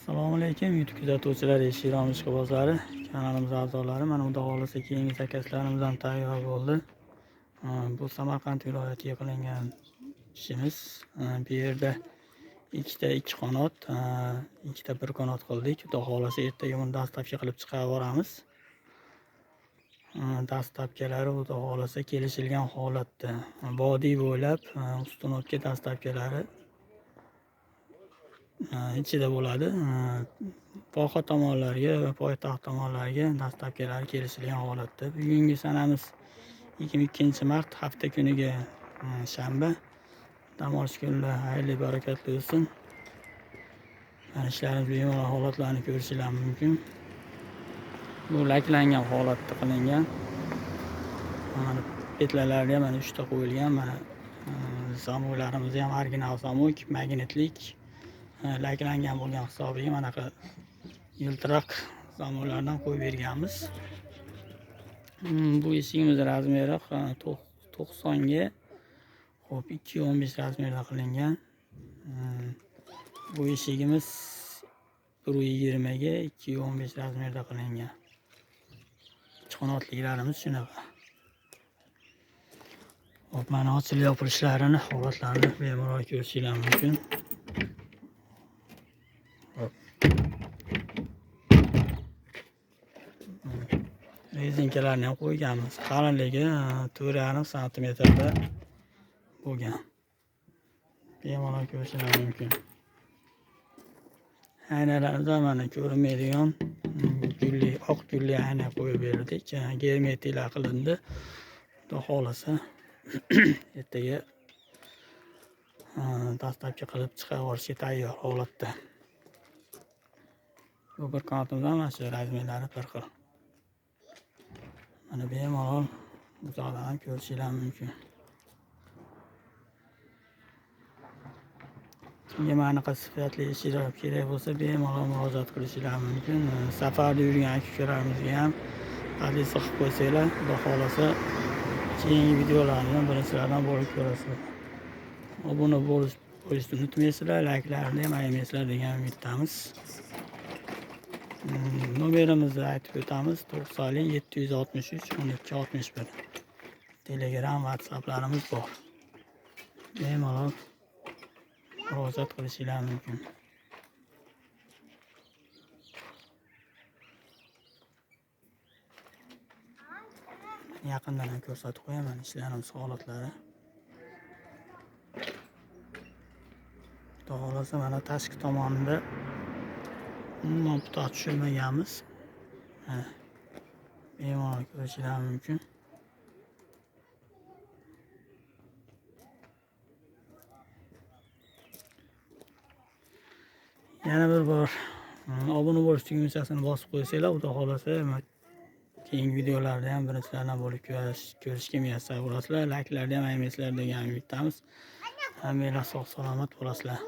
Assalomu alaykum YouTube kuzatuvchilar, Eshikrom ishqibozlari, kanalimiz a'zolari. Mana xudo xolisa keyingi zakazlarimiz ham tayyor bo'ldi. Bu Samarqand viloyatiga qilingan ishimiz. Bu yerda ikkita ikki qanot, ikkita bir qanot qildik. Xudo xolisa ertaga buni dastlabki qilib chiqarib boramiz. Dastlabkilari xudo xolisa kelishilgan holatda vodiy bo'ylab ustunotga dastlabkilari ichida bo'ladi. Voha tomonlarga va poytaxt tomonlarga dastlabkilari kelishilgan holatda. Bugungi sanamiz 22-mart, hafta kuniga shanba. Dam olish kunlari xayrli barakatli bo'lsin. Ishlarimiz bemalol holatlarini ko'rishingiz mumkin. Bu laklangan holatda qilingan. Mana petlalarga ham mana 3 ta qo'yilgan. Mana zamoylarimiz ham original zamoy, magnetlik. Laklangan bo'lgan hisobiga manaqa yiltiroq zamonlardan qo'yib berganmiz. Bu eshigimiz razmeri 90 ga 2.15 razmerda qilingan. Bu eshigimiz 1.20 ga 2.15 razmerda qilingan. Qanotliklarimiz shunaqa. Hop, mana ochilib yopilishlarini, holatlarini bemalol ko'rishingiz mumkin. Rezinkalarni ham qo'yganmiz. Qalinligi 4,5 santimetrda bo'lgan. Bemalol ko'rishingiz mumkin. Aynalarida mana ko'rinmaydigan gulli, oq gulli ayna qo'yib berdik. Germetiklar qilindi. Xudo xolisa ertaga dastlabki qilib chiqarib yuborishga tayyor holatda. Bu bir qanotimiz mana shu razmerlari bir xil. Mana bemalol uzoqdan ko'rishingiz mumkin. Kimga manaqa sifatli eshiklar kerak bo'lsa, bemalol murojaat qilishingiz mumkin. Safarda yurgan aka-ukalarimizga ham adres qilib qo'ysanglar, xudo xolisa keyingi videolarni ham birinchilardan bo'lib ko'rasizlar. Obuna bo'lishni unutmaysizlar, layklarni ham ayamaysizlar degan umiddamiz. Nomerimizni aytib o'tamiz: 90 763 12 61. Telegram, WhatsApplarimiz bor. Bemalol murojaat qilishingiz mumkin. Yaqindan ham ko'rsatib qo'yaman ishlarimiz holatlari. Xudo xolisa mana tashqi tomonida umuman putoq tushirmaganmiz. Bemalol ko'rishingiz mumkin. Yana bir bor obuna bo'lish tugmachasini bosib qo'ysanglar, xudo xolisa keyingi videolarda ham birinchilardan bo'lib ko'rishga muyassar bo'lasizlar. Layklarni ham ayamaysizlar degan umiddamiz. Hammanglar sog' salomat bo'lasizlar.